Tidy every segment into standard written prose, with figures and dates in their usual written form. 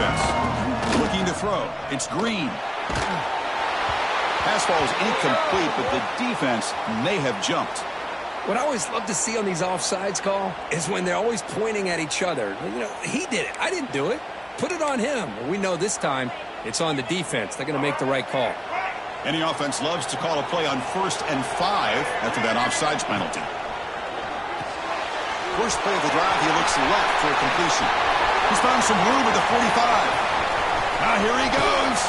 defense. Looking to throw. It's Green. Pass ball is incomplete, but the defense may have jumped. What I always love to see on these offsides call is when they're always pointing at each other. You know, he did it. I didn't do it. Put it on him. Well, we know this time it's on the defense. They're going to make the right call. Any offense loves to call a play on 1st and 5 after that offsides penalty. First play of the drive, he looks left for a completion. He's found some room at the 45. Now here he goes.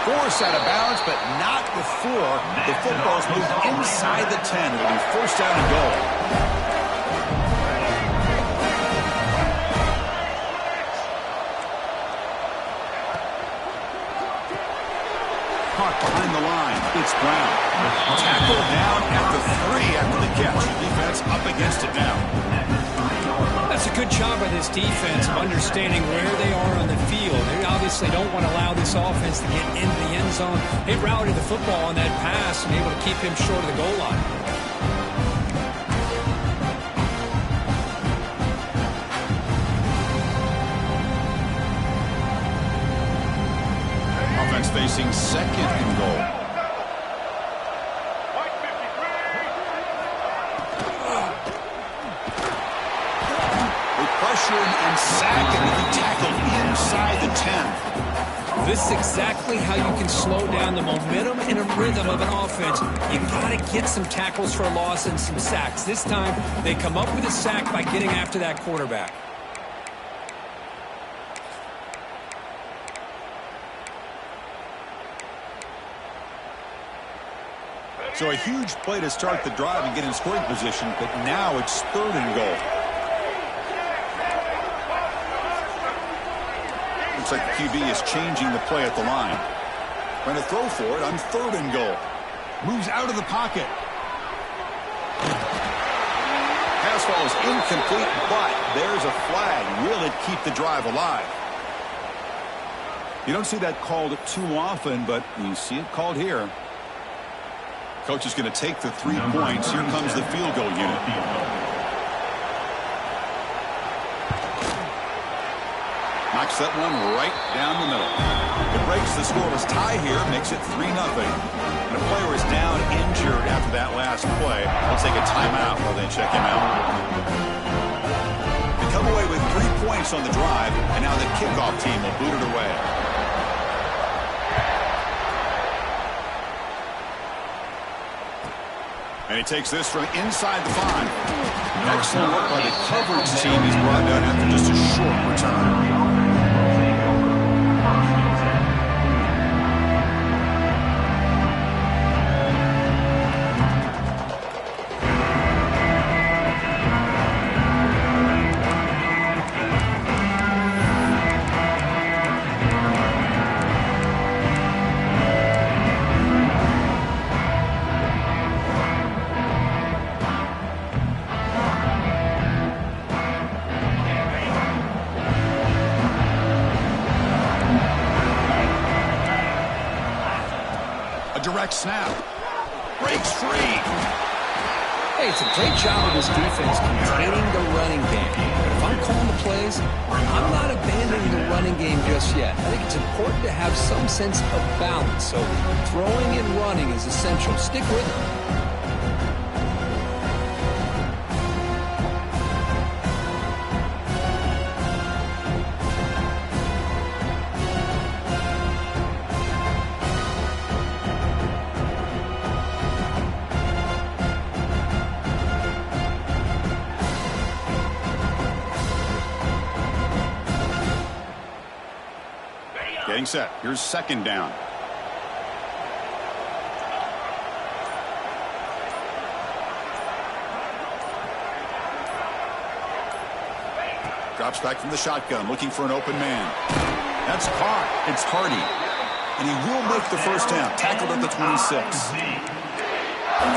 Forced out of bounds, but not before the football's moved inside the 10. It'll be first down and goal. Caught behind the line. It's Brown. Tackled down at the 3 after the catch. The defense up against it now. That's a good job by this defense of understanding where they are on the field. They obviously don't want to allow this offense to get into the end zone. They routed the football on that pass and able to keep him short of the goal line. Offense facing 2nd and goal. And sack, and will be tackled inside the 10. This is exactly how you can slow down the momentum and a rhythm of an offense. You got to get some tackles for a loss and some sacks. This time, they come up with a sack by getting after that quarterback. So a huge play to start the drive and get in scoring position, but now it's 3rd and goal. Looks like the QB is changing the play at the line. Trying to throw for it on 3rd and goal. Moves out of the pocket. Pass ball is incomplete, but there's a flag. Will it keep the drive alive? You don't see that called too often, but you see it called here. Coach is going to take the 3 points. Here comes the field goal unit. Knocks that one right down the middle. It breaks the scoreless tie here, makes it 3-0. And a player is down injured after that last play. They'll take a timeout while they check him out. They come away with 3 points on the drive, and now the kickoff team will boot it away. And he takes this from inside the 5. Excellent work by the coverage team. He's brought down after just a short return. Direct snap. Breaks free. Hey, it's a great job of this defense containing the running game. But if I'm calling the plays, I'm not abandoning the running game just yet. I think it's important to have some sense of balance. So throwing and running is essential. Stick with it. Getting set. Here's 2nd down. Drops back from the shotgun, looking for an open man. That's caught. It's Hardy. And he will make the first down. Tackled at the 26.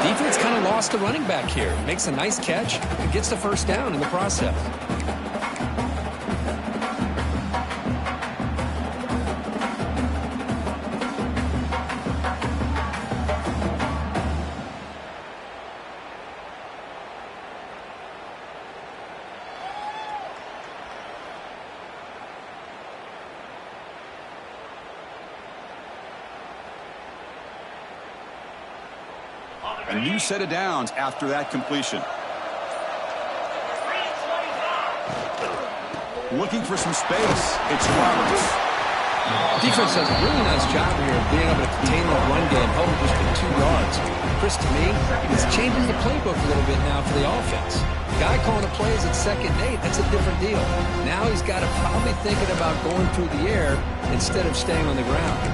Defense kind of lost the running back here. Makes a nice catch and gets the first down in the process. A new set of downs after that completion. Looking for some space. It's Roberts. Defense does a really nice job here of being able to contain the run game, held just for 2 yards. Chris, to me, he's changing the playbook a little bit now for the offense. The guy calling the plays at 2nd and 8, that's a different deal. Now he's got to probably thinking about going through the air instead of staying on the ground.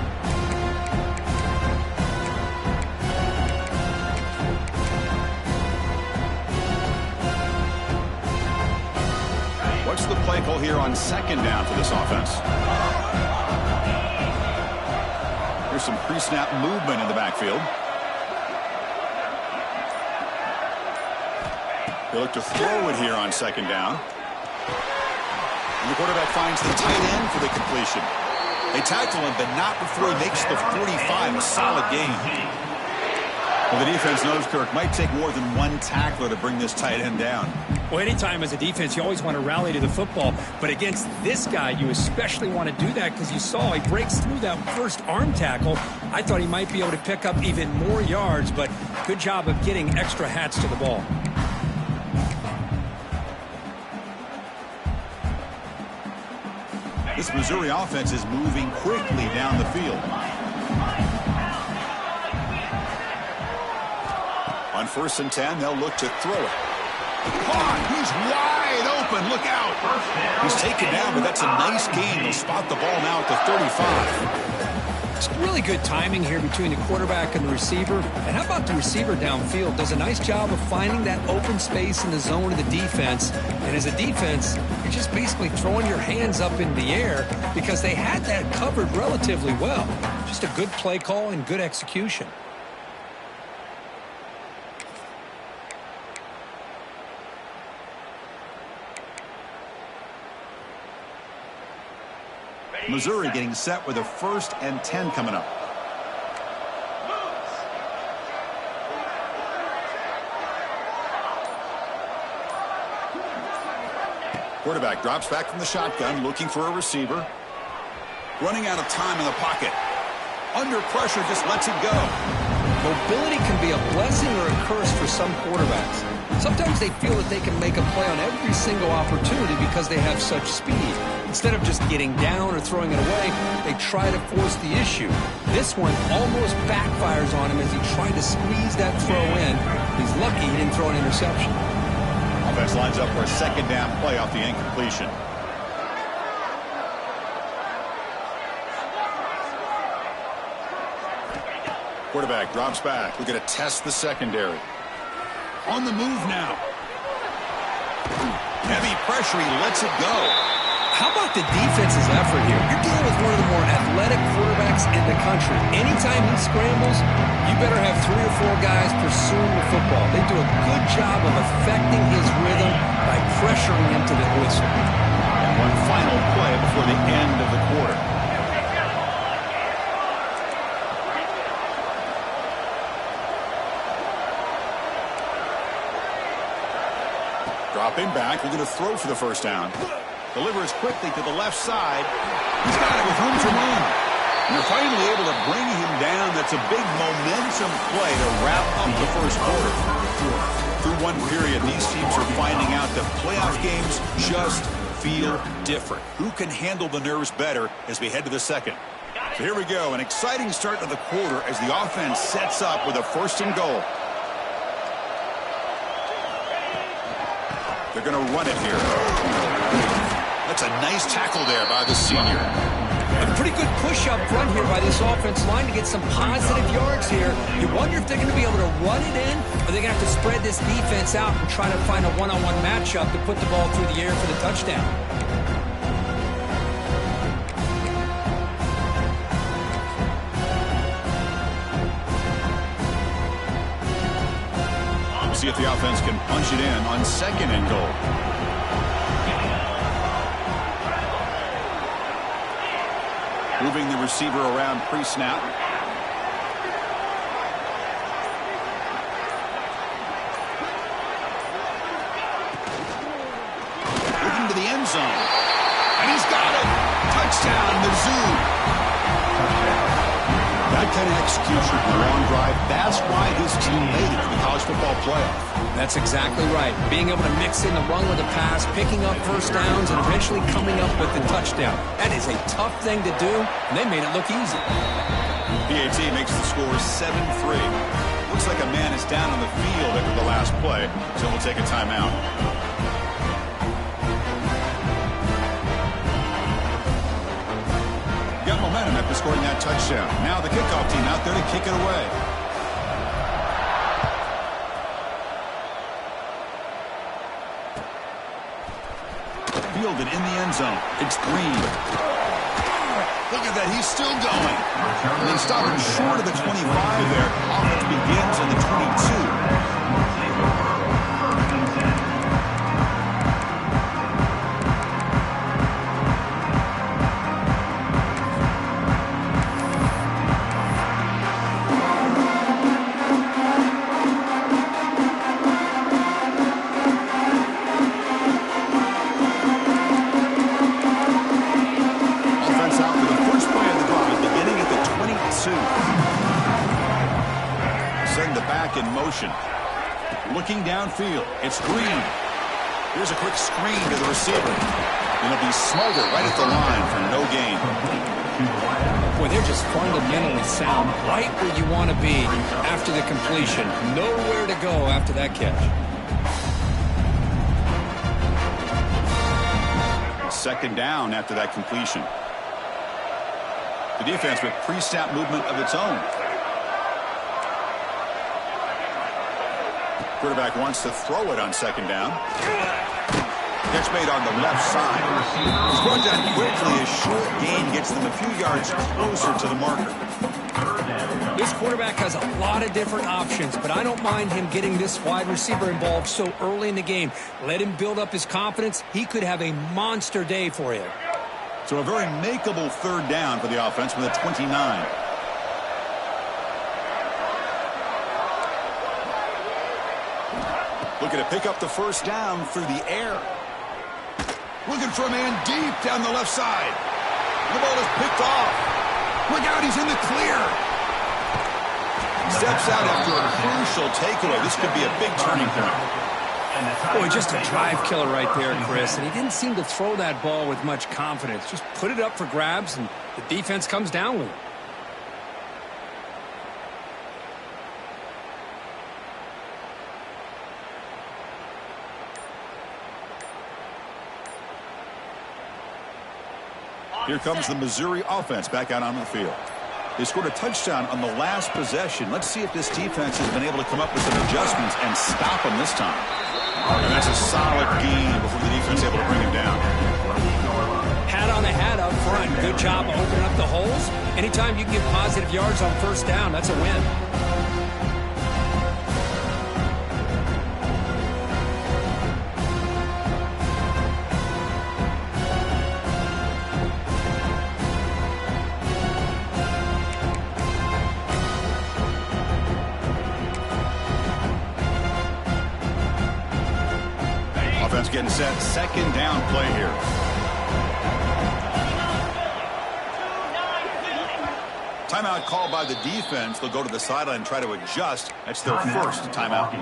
What's the play call here on 2nd down for this offense? Here's some pre-snap movement in the backfield. They look to throw it here on 2nd down. And the quarterback finds the tight end for the completion. They tackle him, but not before he makes the 45. A solid gain. Well, the defense knows, Kirk, might take more than one tackler to bring this tight end down. Well, anytime as a defense, you always want to rally to the football. But against this guy, you especially want to do that because you saw he breaks through that first arm tackle. I thought he might be able to pick up even more yards, but good job of getting extra hats to the ball. This Missouri offense is moving quickly down the field. On 1st and 10, they'll look to throw it. He's wide open. Look out. He's taken down, but that's a nice gain. They'll spot the ball now at the 35. It's really good timing here between the quarterback and the receiver. And how about the receiver downfield? Does a nice job of finding that open space in the zone of the defense. And as a defense, you're just basically throwing your hands up in the air because they had that covered relatively well. Just a good play call and good execution. Missouri getting set with a 1st and 10 coming up. Quarterback drops back from the shotgun, looking for a receiver. Running out of time in the pocket. Under pressure, just lets it go. Mobility can be a blessing or a curse for some quarterbacks. Sometimes they feel that they can make a play on every single opportunity because they have such speed. Instead of just getting down or throwing it away, they try to force the issue. This one almost backfires on him as he tried to squeeze that throw in. He's lucky he didn't throw an interception. Offense lines up for a 2nd down play off the incompletion. Quarterback drops back. We're going to test the secondary. On the move now. Heavy pressure. He lets it go. How about the defense's effort here? You're dealing with one of the more athletic quarterbacks in the country. Anytime he scrambles, you better have 3 or 4 guys pursuing the football. They do a good job of affecting his rhythm by pressuring him to the whistle. And one final play before the end of the quarter. Dropping back, we're going to throw for the 1st down. Delivers quickly to the left side. He's got it with room to run. And they're finally able to bring him down. That's a big momentum play to wrap up the 1st quarter. Through one period, these teams are finding out that playoff games just feel different. Who can handle the nerves better as we head to the 2nd? So here we go, an exciting start to the quarter as the offense sets up with a 1st and goal. They're going to run it here. That's a nice tackle there by the senior. A pretty good push up front here by this offense line to get some positive yards here. You wonder if they're going to be able to run it in, or they're going to have to spread this defense out and try to find a one-on-one matchup to put the ball through the air for the touchdown. We'll see if the offense can punch it in on 2nd and goal. Moving the receiver around pre-snap. Looking to the end zone. And he's got it. Touchdown, Mizzou. That kind of execution, the long drive. That's why his team made it to the college football playoff. That's exactly right. Being able to mix in the run with the pass, picking up first downs, and eventually coming up with the touchdown. That is a tough thing to do, and they made it look easy. PAT makes the score 7-3. Looks like a man is down on the field after the last play, so we'll take a timeout. Got momentum after scoring that touchdown. Now the kickoff team out there to kick it away. Fielded in the end zone. It's Green. Look at that. He's still going. And they stop him short of the 25 there. Offense begins in the 22. In motion. Looking downfield. It's Green. Here's a quick screen to the receiver. It'll be Smolder right at the line for no gain. Boy, they're just fundamentally sound. Right where you want to be after the completion. Nowhere to go after that catch. Second down after that completion. The defense with pre-snap movement of its own. Quarterback wants to throw it on second down. Catch made on the left side. It's brought down quickly. A short gain gets them a few yards closer to the marker. This quarterback has a lot of different options, but I don't mind him getting this wide receiver involved so early in the game. Let him build up his confidence. He could have a monster day for you. So a very makeable third down for the offense with a 29. Looking to pick up the first down through the air. Looking for a man deep down the left side. The ball is picked off. Look out, he's in the clear. Steps out after a crucial takeaway. This could be a big turning point. Boy, just a drive killer right there, Chris. And he didn't seem to throw that ball with much confidence. Just put it up for grabs, and the defense comes down with it. Here comes the Missouri offense back out on the field. They scored a touchdown on the last possession. Let's see if this defense has been able to come up with some adjustments and stop them this time. And that's a solid game before the defense able to bring him down. Hat on a hat up front. Good job opening up the holes. Anytime you can get positive yards on first down, that's a win. Getting set, second down play here. Timeout called by the defense. They'll go to the sideline and try to adjust. That's their first timeout.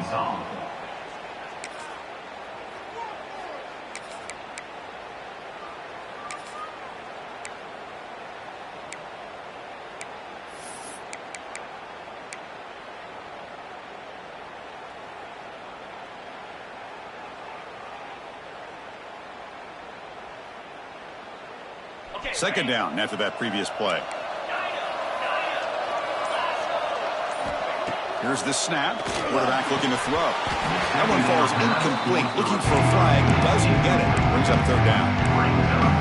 Second down after that previous play. Here's the snap. Quarterback looking to throw. That one falls incomplete. Looking for a flag. Doesn't get it. Brings up third down.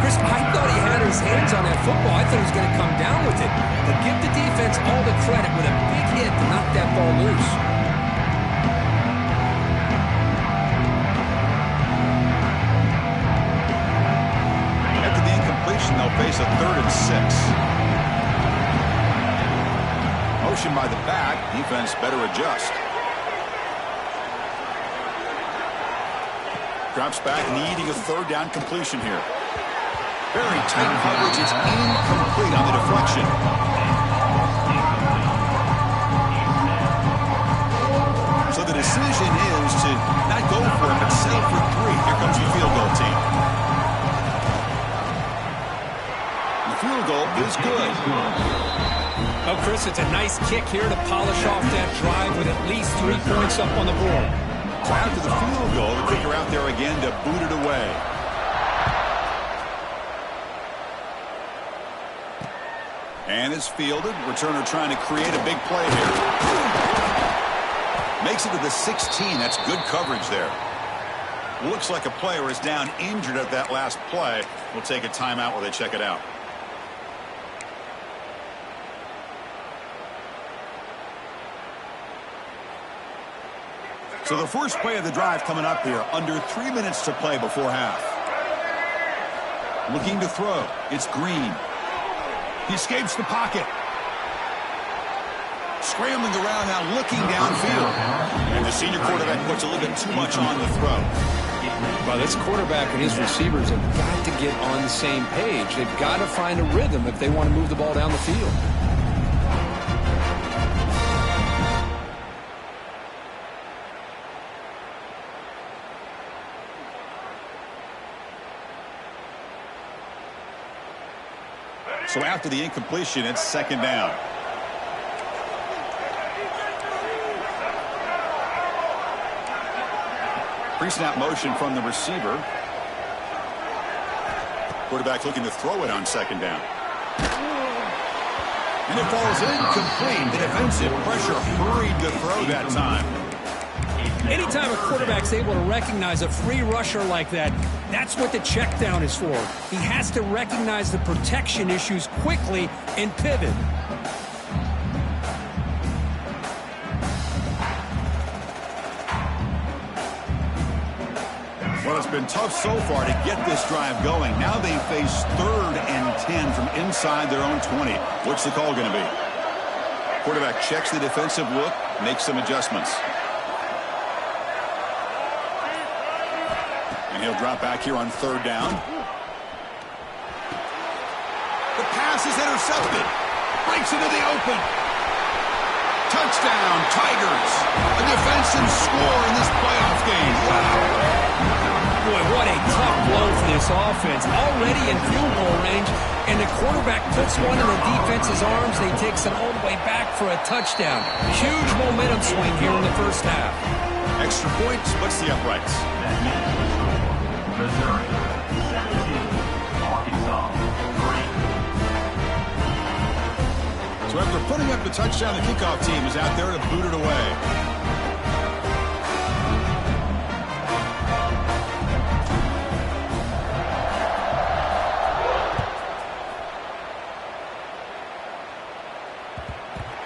Chris, I thought he had his hands on that football. I thought he was going to come down with it. But give the defense all the credit with a big hit to knock that ball loose. They'll face a 3rd and 6. Motion by the back. Defense better adjust. Drops back, needing a third down completion here. Very tight coverage. It's incomplete on the deflection. decision is to not go for it, but settle for 3. Here comes the field goal team. The field goal is good. Oh, Chris, it's a nice kick here to polish off that drive with at least 3 points up on the board. So after the field goal, the kicker out there again to boot it away. And it's fielded. Returner trying to create a big play here. Makes it to the 16. That's good coverage there. Looks like a player is down injured at that last play. We'll take a timeout while they check it out. So the first play of the drive coming up here. Under 3 minutes to play before half. Looking to throw. It's Green. He escapes the pocket. Scrambling around now, looking downfield. And the senior quarterback puts a little bit too much on the throw. Well, this quarterback and his receivers have got to get on the same page. They've got to find a rhythm if they want to move the ball down the field. So after the incompletion, it's second down. Pre-snap motion from the receiver. Quarterback looking to throw it on second down. And it falls incomplete. The defensive pressure hurried to throw that time. Anytime a quarterback's able to recognize a free rusher like that, that's what the check down is for. He has to recognize the protection issues quickly and pivot. Well, it's been tough so far to get this drive going. Now they face 3rd and 10 from inside their own 20. What's the call going to be? Quarterback checks the defensive look, makes some adjustments. And he'll drop back here on 3rd down. The pass is intercepted. Breaks into the open. Touchdown, Tigers. A defensive score in this playoff game. Wow. Boy, what a tough blow for this offense. Already in field goal range, and the quarterback puts one in the defense's arms. They takes it all the way back for a touchdown. Huge momentum swing here in the first half. Extra point splits the uprights. Missouri, 17, Arkansas, 3. So after putting up the touchdown, the kickoff team is out there to boot it away.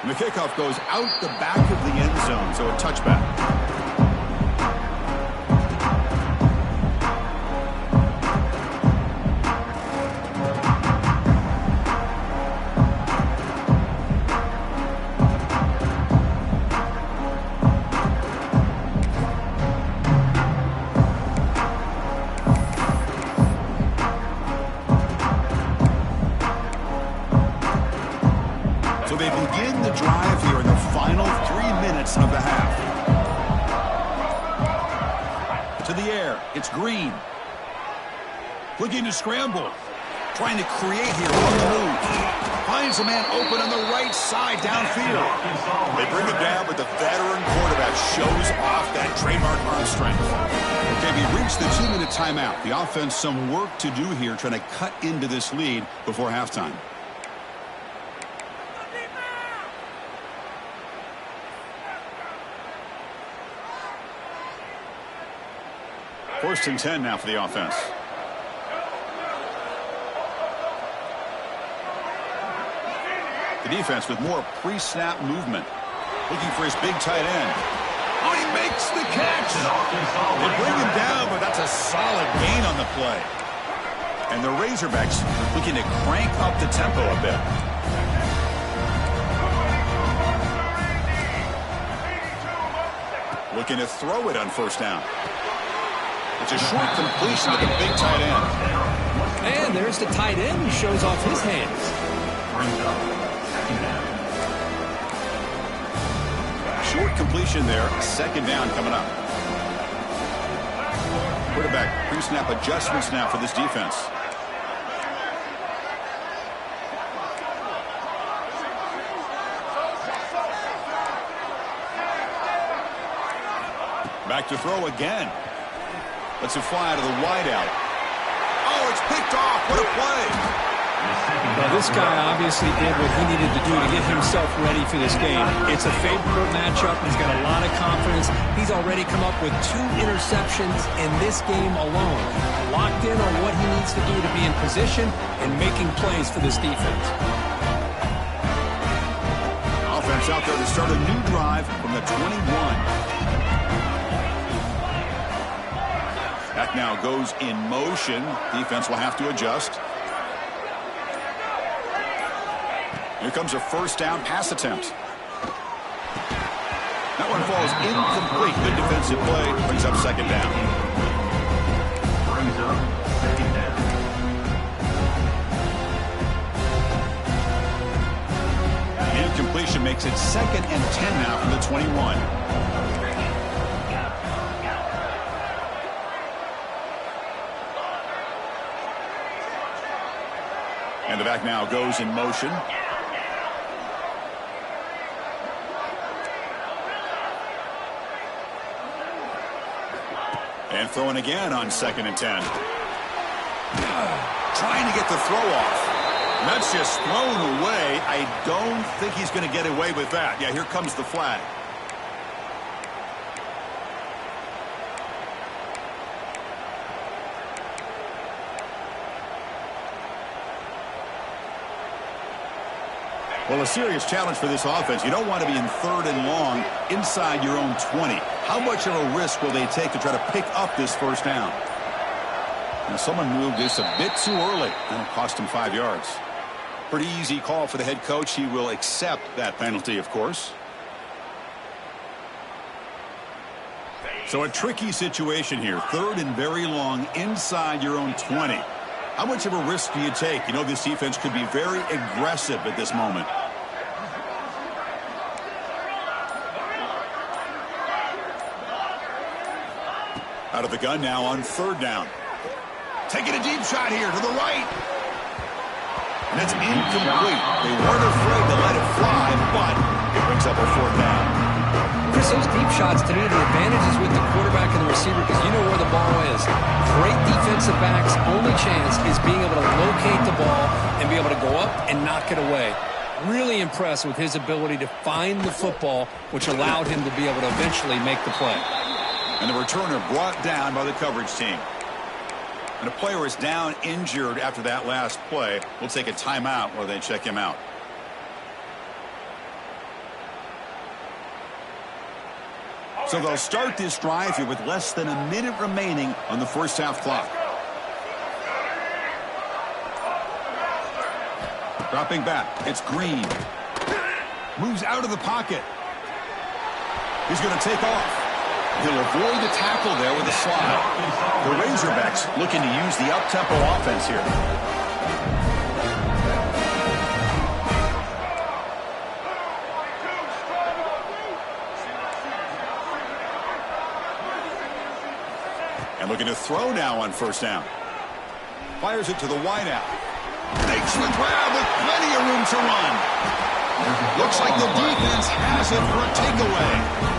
And the kickoff goes out the back of the end zone, so a touchback. So they begin the drive here in the final 3 minutes of the half. To the air, it's Green. Looking to scramble. Trying to create here on the move. Finds a man open on the right side downfield. They bring it down, but the veteran quarterback shows off that trademark arm strength. Okay, we reached the 2-minute timeout. The offense some work to do here trying to cut into this lead before halftime. First and 10 now for the offense. The defense with more pre-snap movement. Looking for his big tight end. Oh, he makes the catch. They bring him down, but that's a solid gain on the play. And the Razorbacks looking to crank up the tempo a bit. Looking to throw it on first down. It's a short completion to the big tight end. And there's the tight end who shows off his hands. short completion there. Second down coming up. Quarterback pre-snap adjustments now for this defense. Back to throw again. Lets it fly to the wideout. Oh, it's picked off. What a play. Well, this guy obviously did what he needed to do to get himself ready for this game. It's a favorable matchup. He's got a lot of confidence. He's already come up with 2 interceptions in this game alone. Locked in on what he needs to do to be in position and making plays for this defense. Offense out there to start a new drive from the 21. That now goes in motion. Defense will have to adjust. Here comes a first down pass attempt. That one falls incomplete. Good defensive play. Brings up second down. Brings up second down. Incompletion makes it 2nd and 10 now from the 21. And the back now goes in motion. And throwing again on 2nd and 10. Trying to get the throw off. And that's just thrown away. I don't think he's going to get away with that. Yeah, here comes the flag. Well, a serious challenge for this offense. You don't want to be in 3rd and long inside your own 20. How much of a risk will they take to try to pick up this first down? Now, someone moved this a bit too early, and it cost him 5 yards. Pretty easy call for the head coach. He will accept that penalty, of course. So a tricky situation here. 3rd and very long inside your own 20. How much of a risk do you take? You know, this defense could be very aggressive at this moment. Out of the gun now on 3rd down. Taking a deep shot here to the right. And it's incomplete. They weren't afraid to let it fly, but it brings up a 4th down. Chris, those deep shots, to me, the advantage is with the quarterback and the receiver because you know where the ball is. Great defensive backs' only chance is being able to locate the ball and be able to go up and knock it away. Really impressed with his ability to find the football, which allowed him to be able to eventually make the play. And the returner brought down by the coverage team. And a player is down injured after that last play. We'll take a timeout while they check him out. So they'll start this drive here with less than a minute remaining on the first half clock. Dropping back. It's Green. Moves out of the pocket. He's going to take off. He'll avoid the tackle there with a slide. The Razorbacks looking to use the up-tempo offense here. And looking to throw now on first down. Fires it to the wideout. Makes the grab with plenty of room to run. Looks like the defense has it for a takeaway.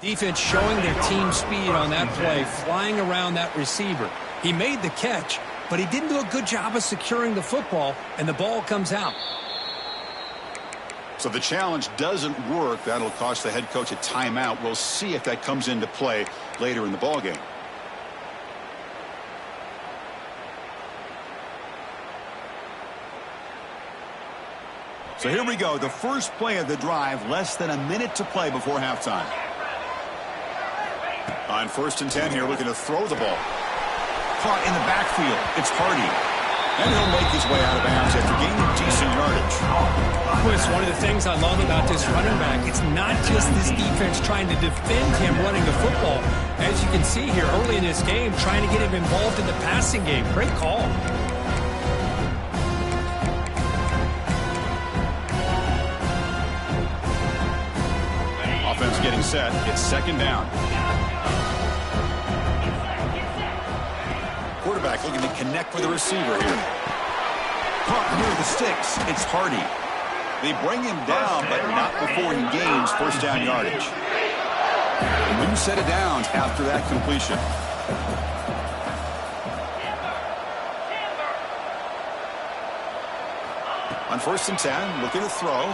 Defense showing their team speed on that play, flying around that receiver. He made the catch, but he didn't do a good job of securing the football, and the ball comes out. So the challenge doesn't work. That'll cost the head coach a timeout. We'll see if that comes into play later in the ballgame. So here we go. The first play of the drive, less than a minute to play before halftime. On 1st and 10 here, looking to throw the ball. Caught in the backfield. It's Hardy. And he'll make his way out of bounds after gaining decent yardage. Chris, one of the things I love about this running back, it's not just this defense trying to defend him running the football. As you can see here early in this game, trying to get him involved in the passing game. Great call. Offense getting set. It's second down. Quarterback looking to connect with the receiver here. Caught near the sticks. It's Hardy. They bring him down, but not before he gains first down yardage. A new set of downs after that completion. On 1st and 10, looking to throw.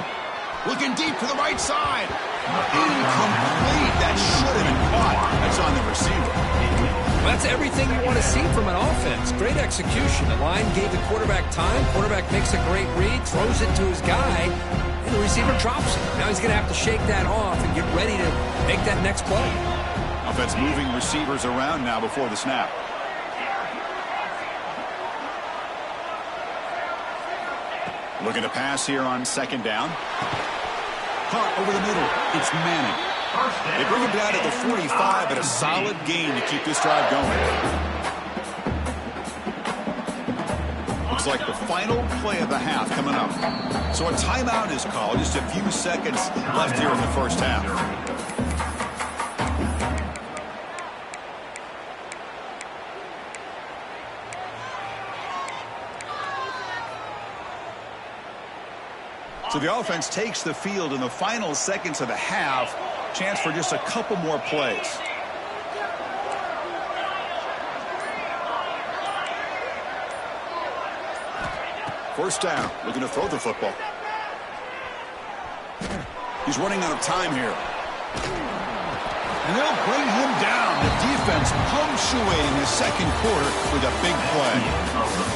Looking deep to the right side. Incomplete. That should have been caught. That's on the receiver. Well, that's everything you want to see from an offense. Great execution. The line gave the quarterback time. Quarterback makes a great read, throws it to his guy, and the receiver drops it. Now he's going to have to shake that off and get ready to make that next play. Offense moving receivers around now before the snap. Looking to pass here on second down. Caught over the middle. It's Manning. They bring him down at the 45, but a solid gain to keep this drive going. Looks like the final play of the half coming up. So a timeout is called. Just a few seconds left here in the first half. So the offense takes the field in the final seconds of the half. Chance for just a couple more plays. First down, looking to throw the football. He's running out of time here. And they'll bring him down. The defense punctuating the second quarter with a big play.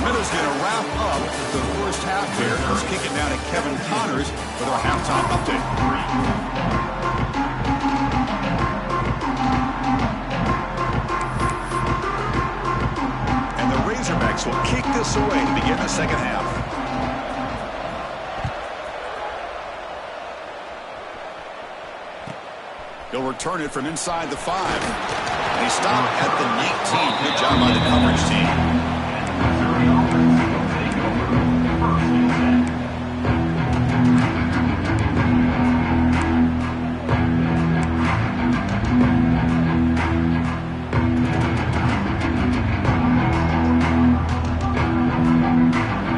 Middle's going to wrap up the first half here. Let's kick it down to Kevin Connors with our halftime update. And the Razorbacks will kick this away to begin the second half. He'll return it from inside the 5. And he stopped at the 19. Good job by the coverage team.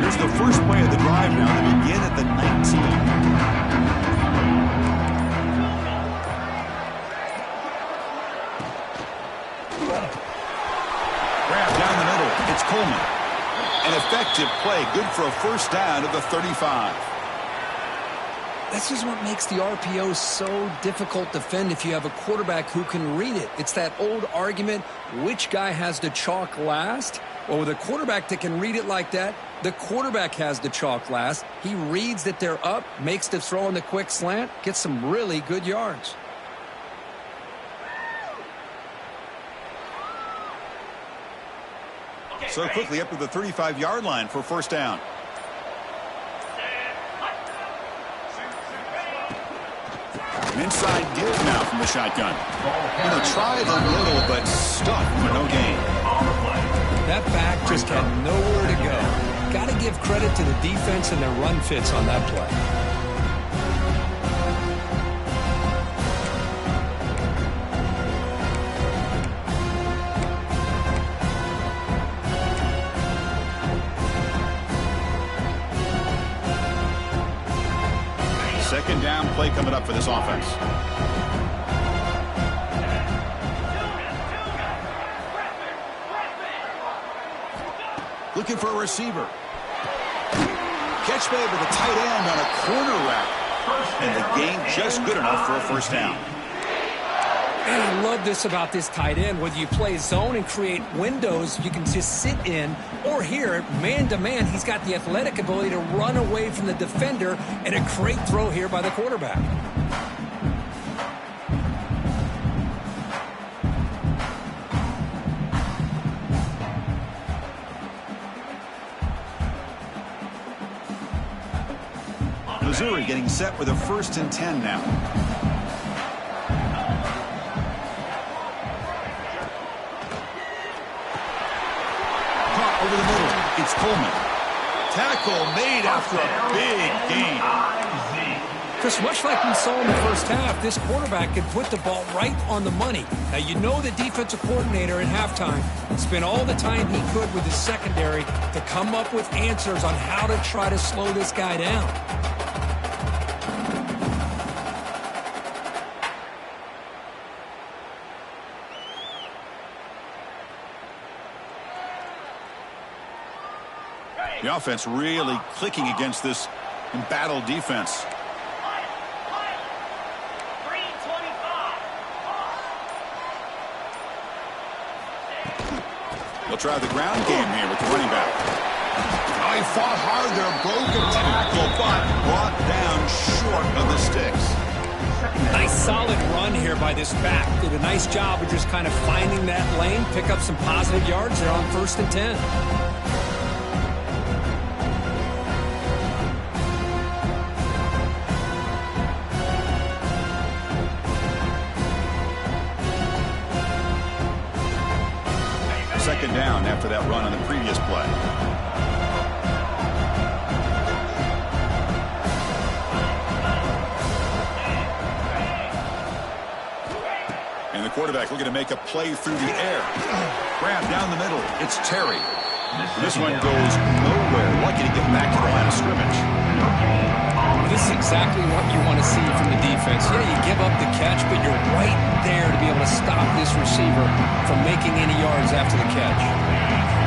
Here's the first play of the drive now. They begin at the 19. It's Coleman. An effective play. Good for a first down at the 35. This is what makes the RPO so difficult to defend if you have a quarterback who can read it. It's that old argument, which guy has the chalk last? Well, with a quarterback that can read it like that, the quarterback has the chalk last. He reads that they're up, makes the throw on the quick slant, gets some really good yards. So quickly up to the 35-yard line for first down. An inside give now from the shotgun. Going to try the middle, but stuck for no gain. That back just had nowhere to go. Got to give credit to the defense and their run fits on that play. Second down play coming up for this offense. Looking for a receiver. Catch made with a tight end on a corner route. And the gain just good enough for a first down. And I love this about this tight end. Whether you play zone and create windows you can just sit in, or here, man-to-man, he's got the athletic ability to run away from the defender, and a great throw here by the quarterback. Missouri getting set with a 1st and 10 now. Over the middle, it's Coleman. Tackle made after a big gain. Chris, much like we saw in the first half, this quarterback can put the ball right on the money. Now, you know the defensive coordinator at halftime spent all the time he could with his secondary to come up with answers on how to try to slow this guy down. The offense really clicking against this embattled defense. They'll try the ground game here with the running back. Oh, he fought hard there, broke a tackle, but brought down short of the sticks. Nice solid run here by this back. Did a nice job of just kind of finding that lane, pick up some positive yards there on 1st and 10. Second down after that run on the previous play. And the quarterback looking to make a play through the air. Grab down the middle. It's Terry. This one goes nowhere. Lucky to get back to the line of scrimmage. This is exactly what you want to see from the defense. Yeah, you give up the catch, but you're right there to be able to stop this receiver from making any yards after the catch.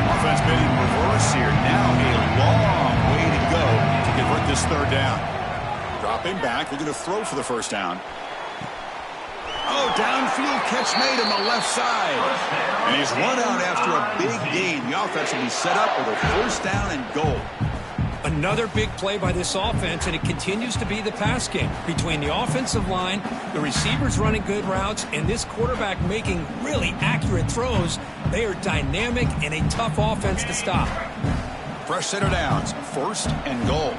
Offense made in reverse here. Now a long way to go to convert this third down. Dropping back, looking to throw for the first down. Oh, downfield catch made on the left side. And he's run out after a big gain. The offense will be set up with a first down and goal. Another big play by this offense, and it continues to be the pass game between the offensive line, the receivers running good routes, and this quarterback making really accurate throws. They are dynamic and a tough offense to stop. Fresh center downs, 1st and goal.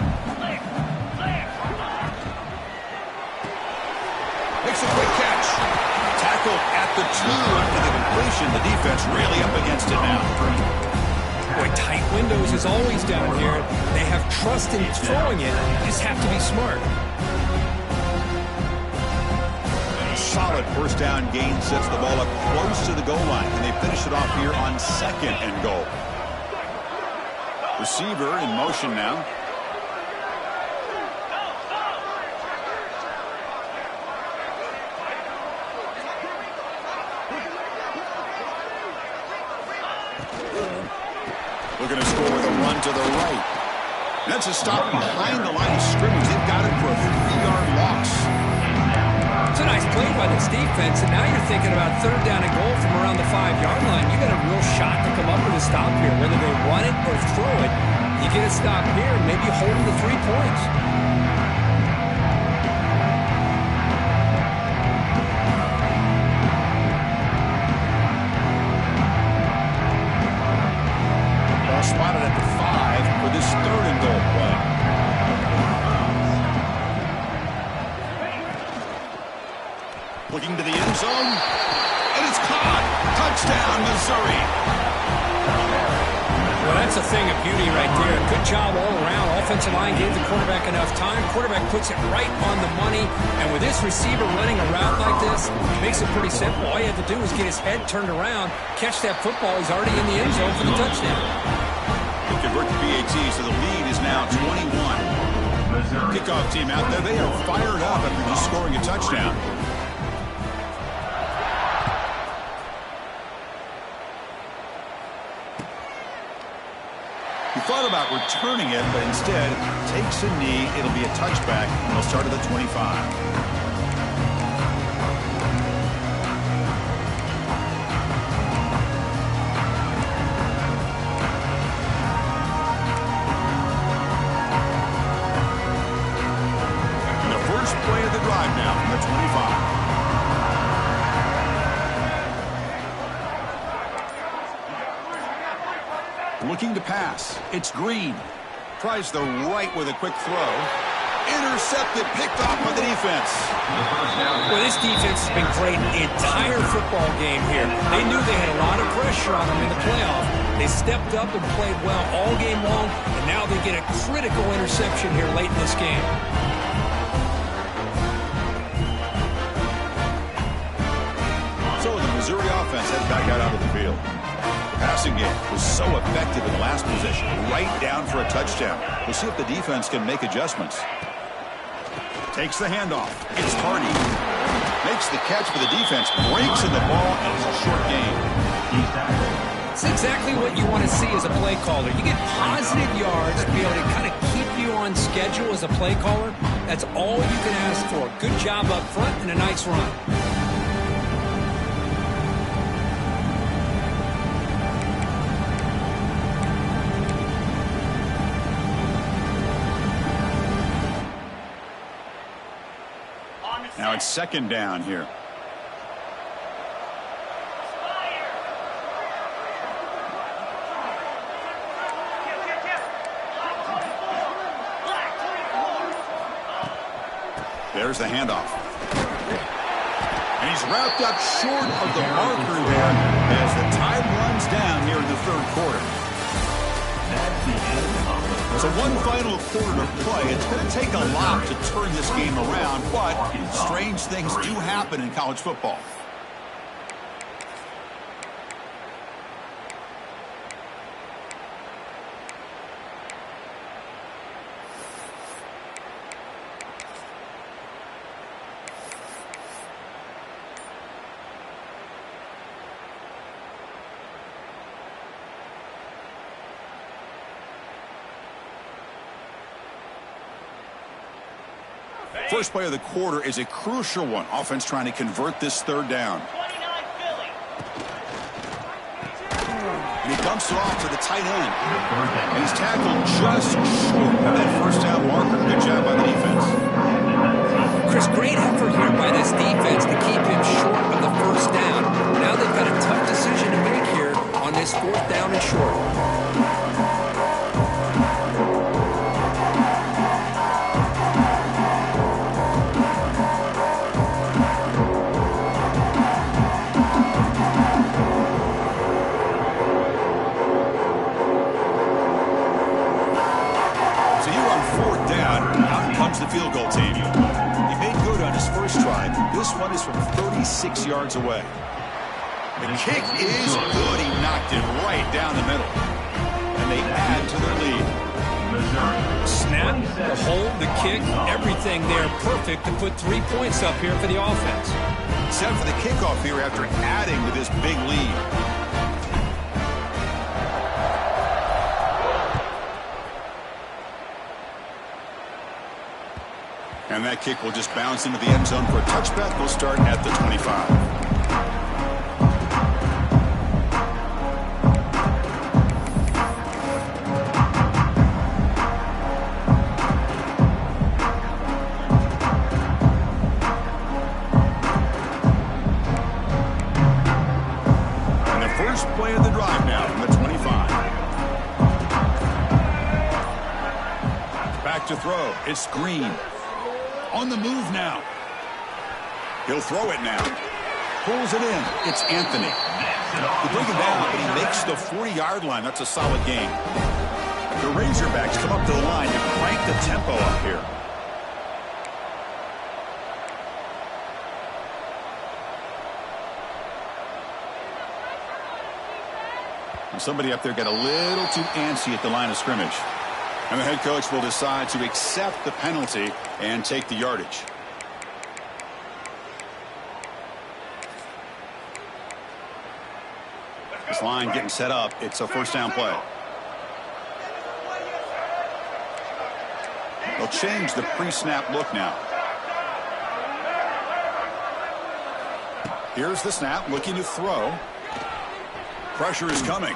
Makes a quick catch. Tackled at the 2 after the completion. The defense really up against it now. Boy, tight windows is always down here. They have trust in throwing it. You just have to be smart. A solid first down gain sets the ball up close to the goal line. And they finish it off here on 2nd and goal. Receiver in motion now. Looking to score with a run to the right. That's a stop behind the line of scrimmage. They've got it for a 3-yard loss. It's a nice play by this defense, and now you're thinking about 3rd down and goal from around the 5-yard line. You got a real shot to come up with a stop here. Whether they run it or throw it, you get a stop here and maybe hold them to 3 points. Spotted at the 5 for this 3rd and goal play. Looking to the end zone, and it's caught. Touchdown, Missouri. Well, that's a thing of beauty right there. Good job all around. Offensive line gave the quarterback enough time. Quarterback puts it right on the money. And with this receiver running a route like this, it makes it pretty simple. All you have to do is get his head turned around, catch that football. He's already in the end zone for the touchdown. They convert the PAT, so the lead is now 21. Kickoff team out there. They are fired up after just scoring a touchdown. He thought about returning it, but instead takes a knee. It'll be a touchback, and they'll start at the 25. Play of the drive now from the 25. Looking to pass. It's Green. Tries the right with a quick throw. Intercepted, picked off by the defense. Well, this defense has been great the entire football game here. They knew they had a lot of pressure on them in the playoff. They stepped up and played well all game long, and now they get a critical interception here late in this game. back out onto the field. The passing game was so effective in the last possession, right down for a touchdown. We'll see if the defense can make adjustments. Takes the handoff. It's Hardy. Makes the catch for the defense. Breaks in the ball, and it's a short game. It's exactly what you want to see as a play caller. You get positive yards to be able to kind of keep you on schedule as a play caller. That's all you can ask for. Good job up front and a nice run. Now it's second down here. There's the handoff. And he's wrapped up short of the marker there as the time runs down here in the third quarter. So one final quarter to play. It's going to take a lot to turn this game around, but strange things do happen in college football. First play of the quarter is a crucial one. Offense trying to convert this third down. And he dumps it off to the tight end. And he's tackled just short of that first down marker. Good job by the defense. Chris, great effort here by this defense to keep him short of the first down. Now they've got a tough decision to make here on this fourth down and short. The field goal team. He made good on his first try. This one is from 36 yards away. The kick is good. He knocked it right down the middle. And they add to their lead. Snap, the hold, the kick, everything there perfect to put 3 points up here for the offense. Set for the kickoff here after adding to this big lead. And that kick will just bounce into the end zone for a touchback. We'll start at the 25. And the first play of the drive now from the 25. Back to throw. It's Green. On the move now. He'll throw it now. Pulls it in. It's Anthony. He brings him down, but he makes the 40-yard line. That's a solid game. The Razorbacks come up to the line to crank the tempo up here. And somebody up there got a little too antsy at the line of scrimmage. And the head coach will decide to accept the penalty and take the yardage. This line getting set up. It's a first down play. They'll change the pre-snap look now. Here's the snap, looking to throw. Pressure is coming.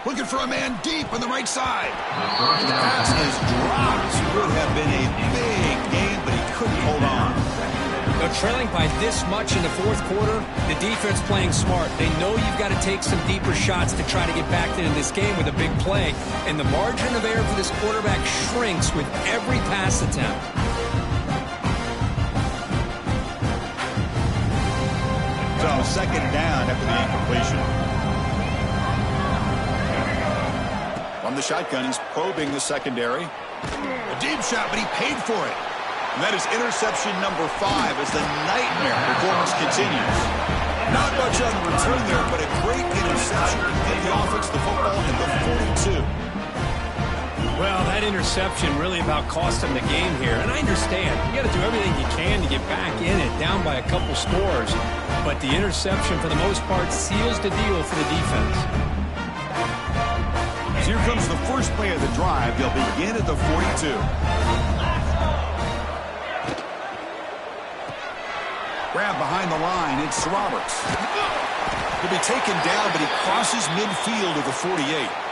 Looking for a man deep on the right side. The pass is dropped. Would have been a big game, but he couldn't hold on. They're trailing by this much in the fourth quarter. The defense playing smart. They know you've got to take some deeper shots to try to get back into this game with a big play. And the margin of error for this quarterback shrinks with every pass attempt. So second down after the incompletion. From the shotgun, he's probing the secondary. A deep shot, but he paid for it. And that is interception number 5 as the nightmare performance continues. Not much on the return there, but a great interception to give the offense the football at the 42. Well, that interception really about cost them the game here. And I understand. You got to do everything you can to get back in it, down by a couple scores. But the interception, for the most part, seals the deal for the defense. Here comes the first play of the drive. They'll begin at the 42. Grab behind the line. It's Roberts. He'll be taken down, but he crosses midfield at the 48.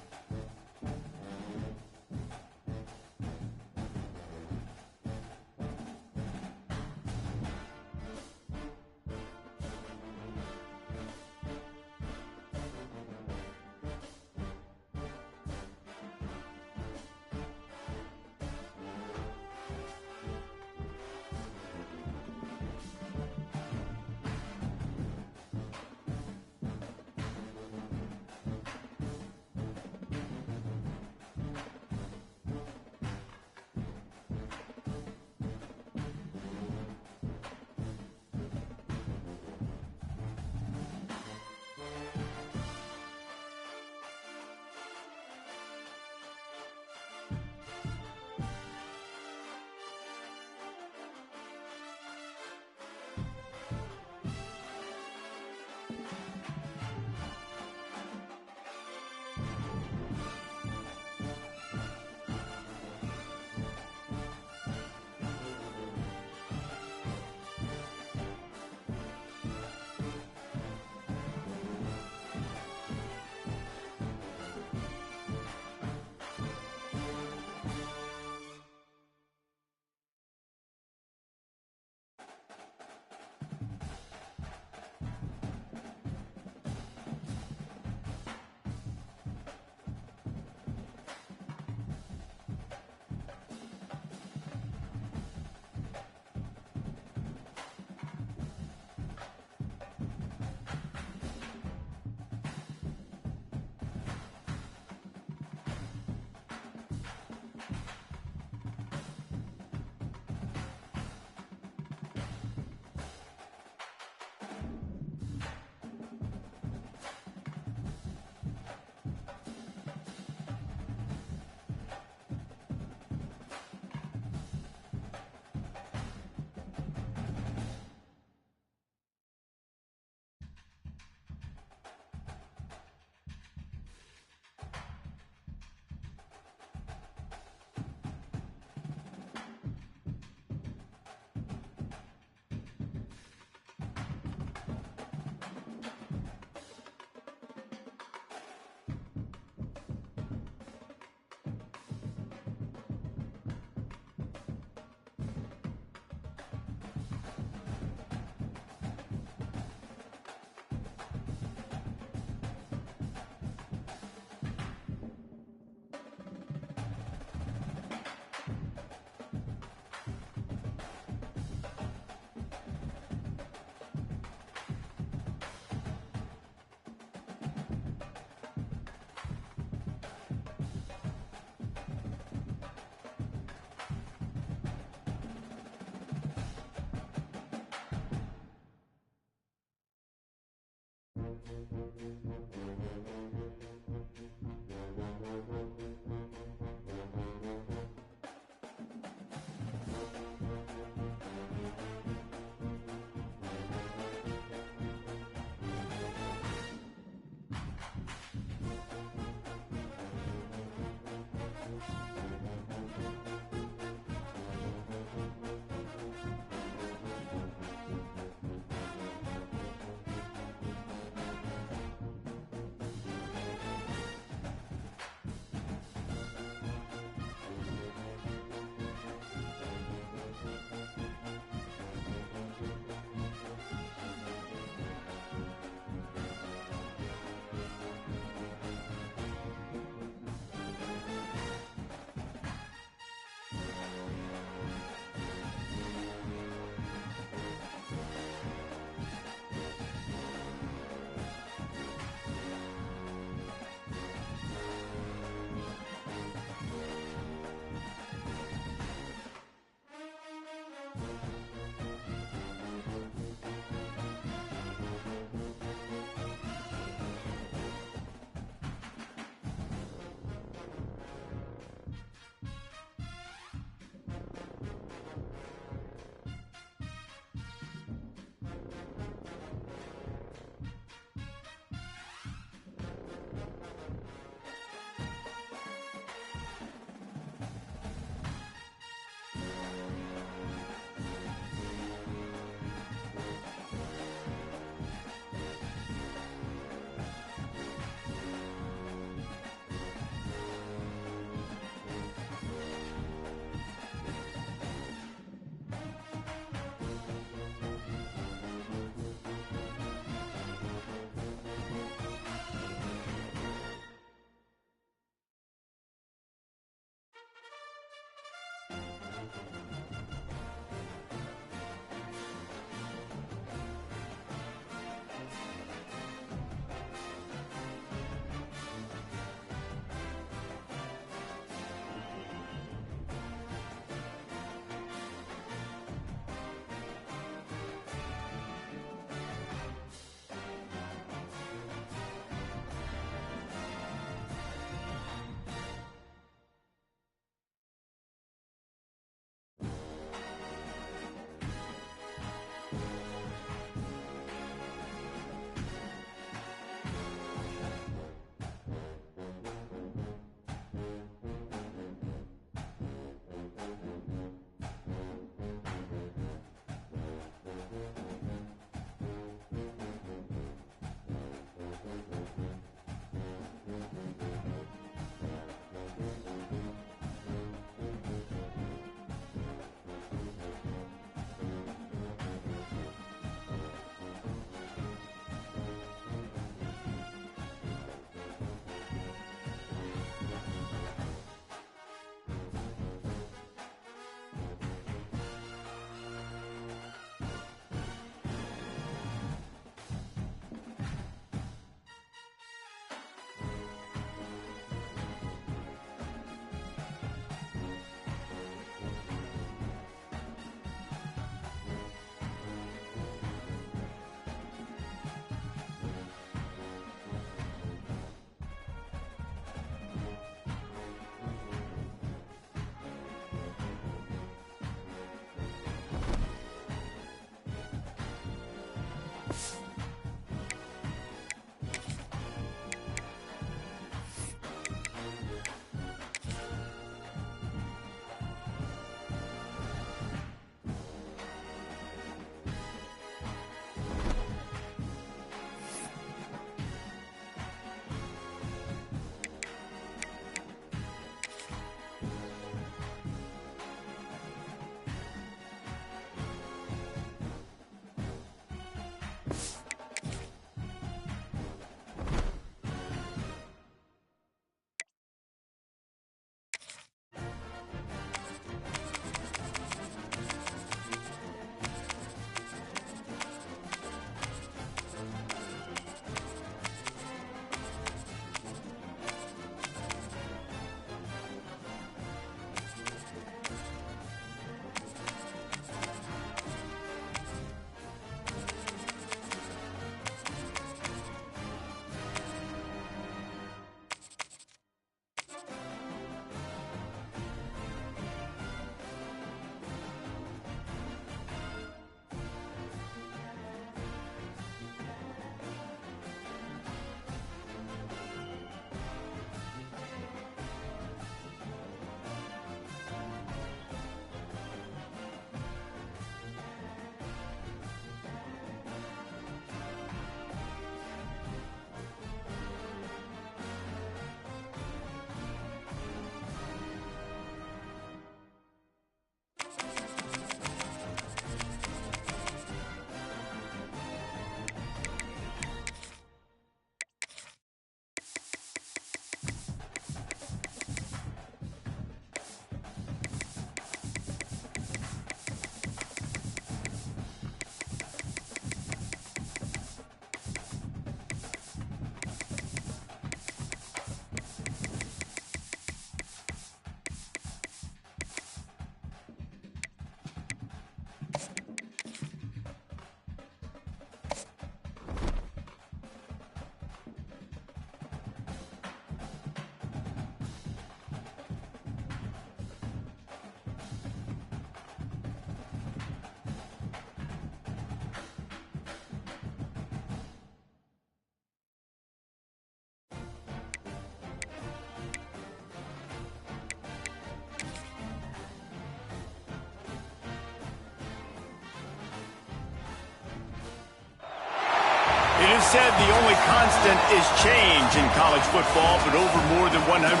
said the only constant is change in college football, but over more than 150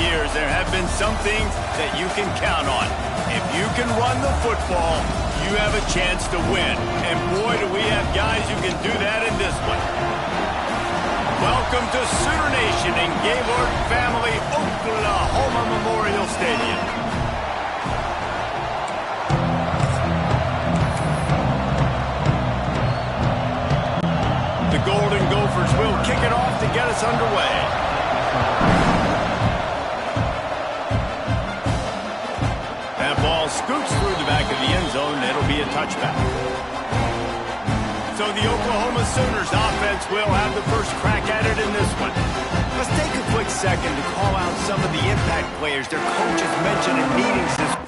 years, there have been some things that you can count on. If you can run the football, you have a chance to win. And boy, do we have guys who can do that in this one. Welcome to Sooner Nation in Gaylord Family Oklahoma Memorial Stadium. The Golden Gophers will kick it off to get us underway. That ball scoots through the back of the end zone, and it'll be a touchback. So the Oklahoma Sooners offense will have the first crack at it in this one. Let's take a quick second to call out some of the impact players their coaches mentioned in meetings this week.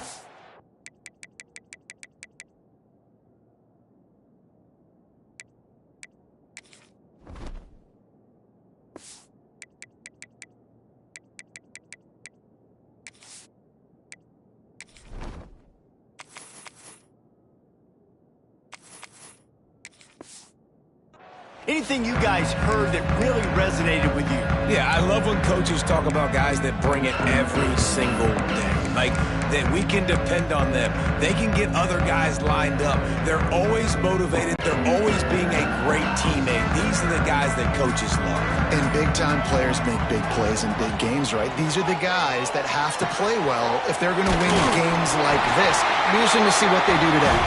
Anything you guys heard that really resonated with you? Yeah, I love when coaches talk about guys that bring it every single day. Like, that we can depend on them. They can get other guys lined up. They're always motivated. They're always being a great teammate. These are the guys that coaches love. And big-time players make big plays in big games, right? These are the guys that have to play well if they're going to win games like this. It'll be interesting to see what they do today.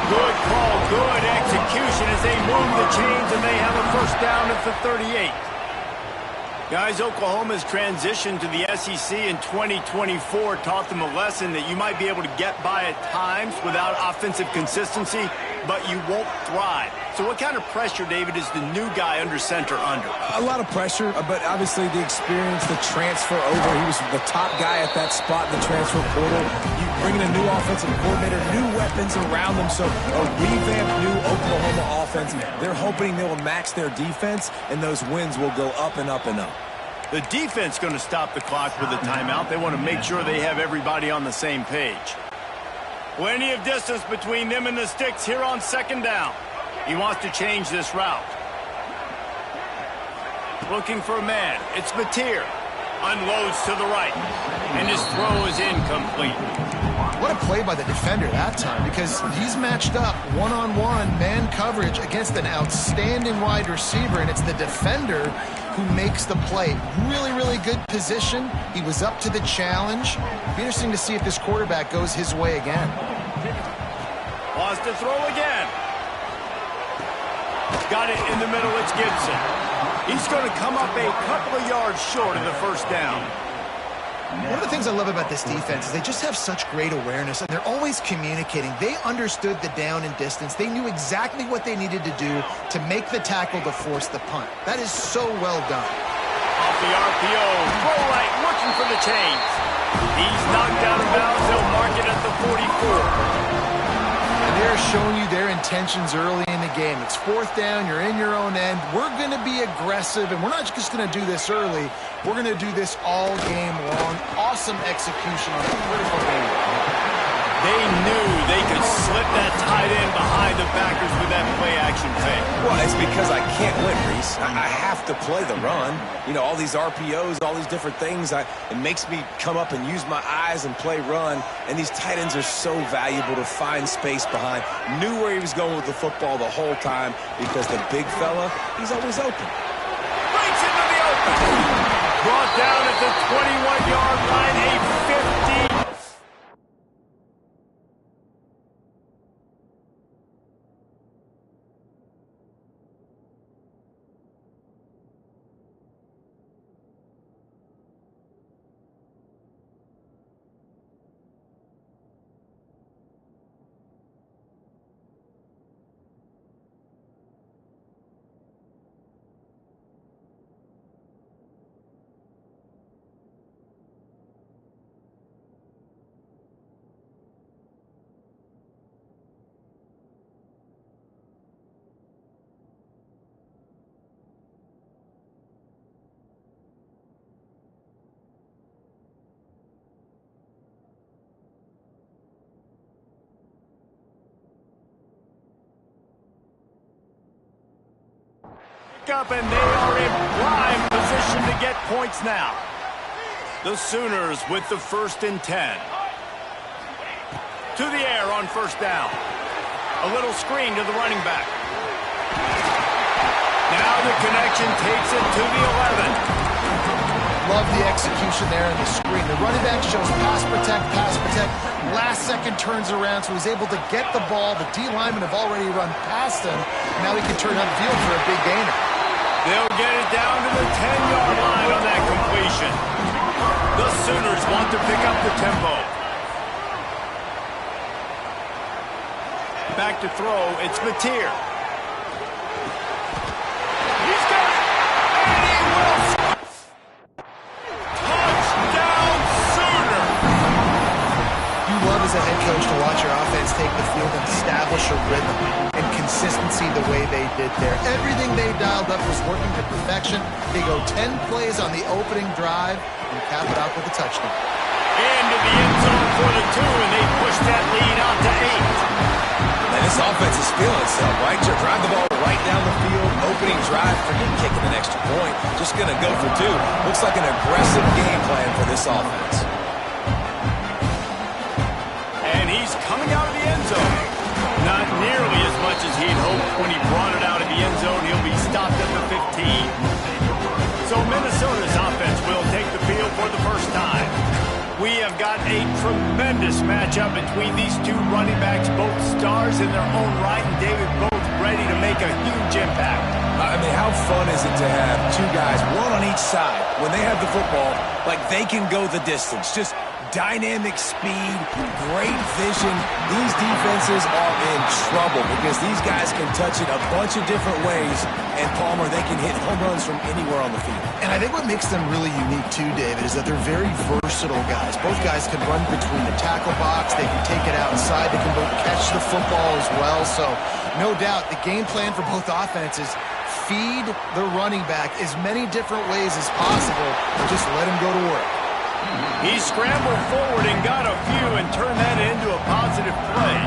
Good call, good execution as they move the chains, and they have a first down at the 38. Guys, Oklahoma's transition to the SEC in 2024 taught them a lesson that you might be able to get by at times without offensive consistency, but you won't thrive. So what kind of pressure, David, is the new guy under center under? A lot of pressure, but obviously the experience, the transfer over. He was the top guy at that spot in the transfer portal. You bring in a new offensive coordinator, new weapons around them, so a revamped new Oklahoma offense. They're hoping they will match their defense, and those wins will go up and up and up. The defense going to stop the clock with a timeout. They want to make sure they have everybody on the same page. Plenty of distance between them and the sticks here on second down. He wants to change this route. Looking for a man. It's Mateer. Unloads to the right. And his throw is incomplete. What a play by the defender that time, because he's matched up one-on-one man coverage against an outstanding wide receiver, and it's the defender who makes the play. Really, really good position. He was up to the challenge. Be interesting to see if this quarterback goes his way again. Wants to throw again. Got it in the middle. It's Gibson. He's going to come up a couple of yards short of the first down. One of the things I love about this defense is they just have such great awareness, and they're always communicating. They understood the down and distance. They knew exactly what they needed to do to make the tackle to force the punt. That is so well done. Off the RPO, throw right, looking for the chains. He's knocked out of bounds. They'll mark it at the 44. And they're showing you their intentions early in the game. It's fourth down. You're in your own end. We're going to be aggressive, and we're not just going to do this early. We're going to do this all game long. Awesome execution on a critical game. They knew they could slip that tight end behind the backers with that play-action fake. Well, it's because I can't win, Reese. I have to play the run. You know, all these RPOs, all these different things, it makes me come up and use my eyes and play run. And these tight ends are so valuable to find space behind. Knew where he was going with the football the whole time because the big fella, he's always open. Breaks into the open. Brought down at the 21-yard line, a 50. pickup, and they are in prime position to get points now. The Sooners with the 1st and 10. To the air on 1st down. A little screen to the running back. Now the connection takes it to the 11. Love the execution there in the screen. The running back shows pass protect. Last second turns around, so he's able to get the ball. The D linemen have already run past him. Now he can turn upfield for a big gainer. They'll get it down to the 10-yard line on that completion. The Sooners want to pick up the tempo. Back to throw, it's Mateer. He's got it, and he will score. Touchdown, Sooner! You love as a head coach to watch your offense take the field and establish a rhythm and consistency the way they did there. Everything they dialed up was working to perfection. They go 10 plays on the opening drive and cap it off with a touchdown. Into the end zone for the 2, and they push that lead out to 8. And this offense is feeling itself, right? Drive the ball right down the field. Opening drive, forget kicking an extra point. Just going to go for 2. Looks like an aggressive game plan for this offense. And he's coming out of the end zone. Not nearly as much as he'd hoped when he brought it out of the end zone. He'll be stopped at the 15. So Minnesota's offense will take the field for the first time. We have got a tremendous matchup between these 2 running backs, both stars in their own right, and David, both ready to make a huge impact. I mean, how fun is it to have 2 guys, one on each side, when they have the football, like they can go the distance. Just dynamic speed, great vision. These defenses are in trouble because these guys can touch it a bunch of different ways, and Palmer, they can hit home runs from anywhere on the field. And I think what makes them really unique too, David, is that they're very versatile guys. Both guys can run between the tackle box. They can take it outside. They can both catch the football as well. So no doubt the game plan for both offenses, feed the running back as many different ways as possible and just let him go to work. He scrambled forward and got a few and turned that into a positive play.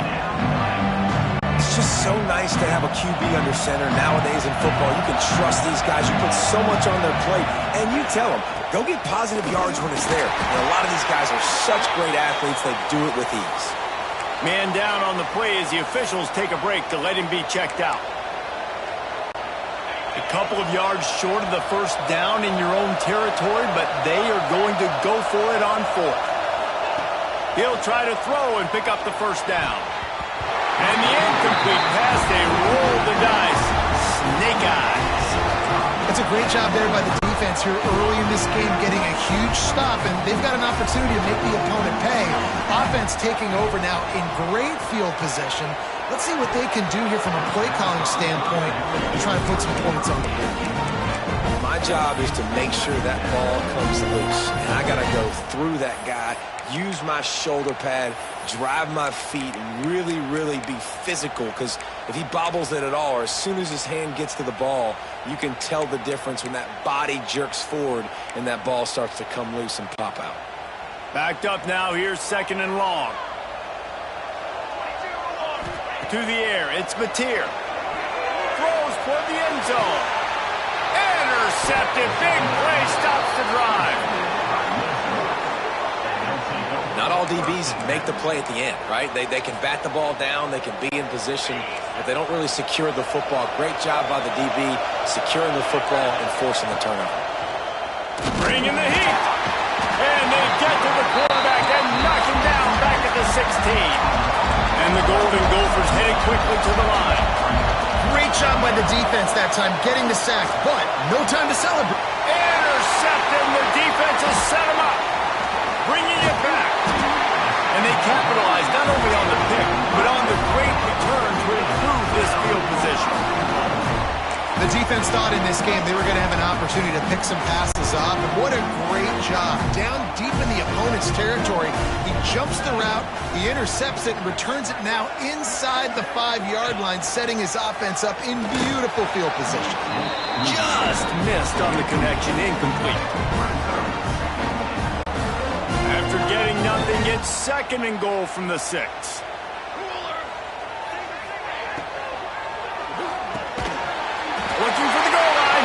It's just so nice to have a QB under center. Nowadays in football, you can trust these guys. You put so much on their plate, and you tell them, go get positive yards when it's there. And a lot of these guys are such great athletes, they do it with ease. Man down on the play as the officials take a break to let him be checked out. A couple of yards short of the 1st down in your own territory, but they are going to go for it on 4th. He'll try to throw and pick up the 1st down. And the incomplete pass, they roll the dice. Snake eyes. It's a great job there by the defense here early in this game, getting a huge stop, and they've got an opportunity to make the opponent pay. Offense taking over now in great field possession. Let's see what they can do here from a play calling standpoint to try and put some points on the board. My job is to make sure that ball comes loose, and I got to go through that guy, use my shoulder pad, drive my feet, and really be physical, because if he bobbles it at all, or as soon as his hand gets to the ball, you can tell the difference when that body jerks forward and that ball starts to come loose and pop out. Backed up now, here's 2nd and long. To the air, it's Mateer. Throws toward the end zone. Intercepted, big play, stops the drive. Not all DBs make the play at the end, right? They can bat the ball down, they can be in position, but they don't really secure the football. Great job by the DB securing the football and forcing the turnover. Bringing the heat. And they get to the quarterback and knock him down back at the 16. And the Golden Gophers headed quickly to the line. Great job by the defense that time, getting the sack, but no time to celebrate. Intercepted, and the defense has set him up. Bringing it back. And they capitalized not only on the pick, but on the great return to improve this field position. The defense thought in this game they were going to have an opportunity to pick some passes off, and what a great job. Down deep in the opponent's territory, he jumps the route, he intercepts it, and returns it now inside the 5-yard line, setting his offense up in beautiful field position. Just missed on the connection, incomplete. After getting nothing, it's 2nd and goal from the 6. Looking for the goal line.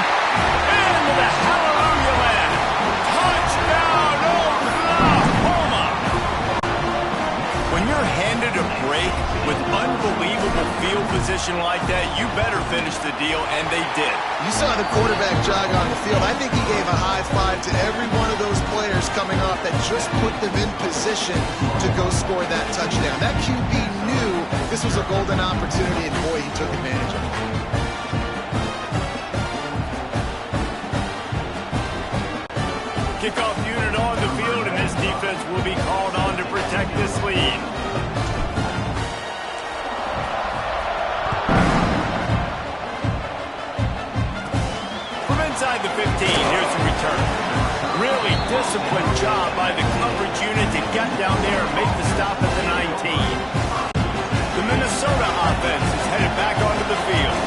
the deal, and they did. You saw the quarterback jog on the field. I think he gave a high five to every one of those players coming off that just put them in position to go score that touchdown. That QB knew this was a golden opportunity, and boy, he took advantage of it. Kickoff unit on the field, and this defense will be called on to protect this lead. From inside the 15, here's the return. Really disciplined job by the coverage unit to get down there and make the stop at the 19. The Minnesota offense is headed back onto the field.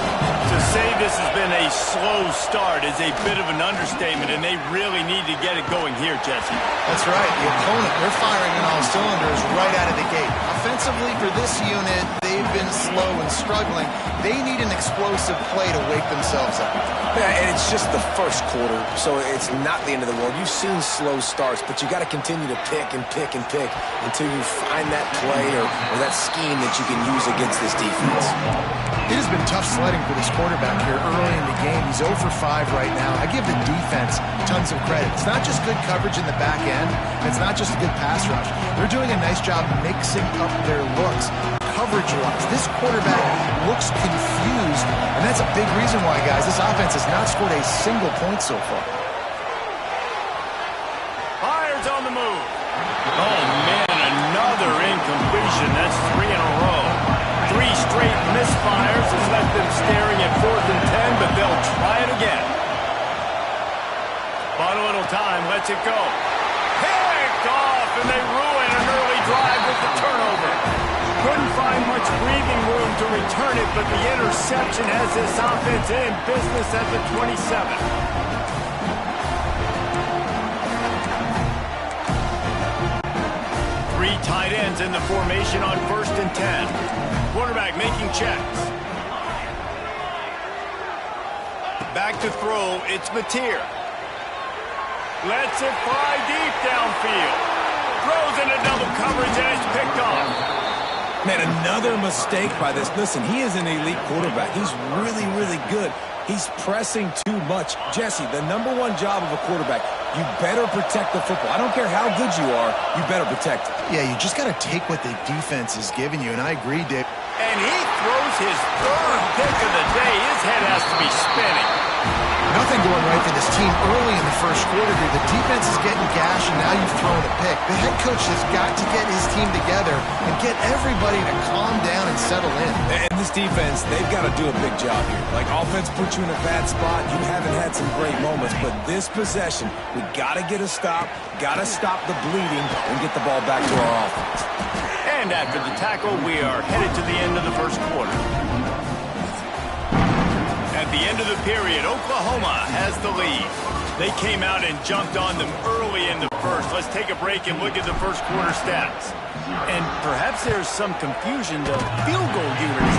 To say this has been a slow start is a bit of an understatement, and they really need to get it going here, Jesse. That's right. The opponent, they're firing on all cylinders right out of the gate. Offensively, for this unit, they've been slow and struggling. They need an explosive play to wake themselves up. Yeah, and it's just the first quarter, so it's not the end of the world. You've seen slow starts, but you got to continue to pick and pick and pick until you find that play or that scheme that you can use against this defense. It has been tough sledding for this quarterback here early in the game. He's 0 for 5 right now. I give the defense tons of credit. It's not just good coverage in the back end. It's not just a good pass rush. They're doing a nice job mixing up their looks coverage-wise. This quarterback looks confused, and that's a big reason why, guys, this offense has not scored a single point so far. Fires on the move. Oh, man, another incompletion. That's 3 in a row. 3 straight misfires has left them staring at 4th and 10, but they'll try it again. Bought a little time, lets it go. Picked off, and they ruin an early drive with the turnover. Couldn't find much breathing room to return it, but the interception has this offense in business at the 27. 3 tight ends in the formation on 1st and 10. Quarterback making checks. Back to throw, it's Mateer. Lets it fly deep downfield. Throws into double coverage and it's picked off. Man, another mistake by this. Listen, he is an elite quarterback. He's really, really good. He's pressing too much. Jesse, the #1 job of a quarterback, you better protect the football. I don't care how good you are, you better protect it. Yeah, you just got to take what the defense is giving you, and I agree, Dick. And he throws his 3rd pick of the day. His head has to be spinning. Nothing going right for this team early in the first quarter here. The defense is getting gashed, and now you've thrown a pick. The head coach has got to get his team together and get everybody to calm down and settle in. And this defense, they've got to do a big job here. Like, offense puts you in a bad spot. You haven't had some great moments, but this possession, we got to get a stop, got to stop the bleeding, and get the ball back to our offense. And after the tackle, we are headed to the end of the first quarter. At the end of the period, Oklahoma has the lead. They came out and jumped on them early in the first. Let's take a break and look at the first quarter stats. And perhaps there's some confusion. The field goal unit is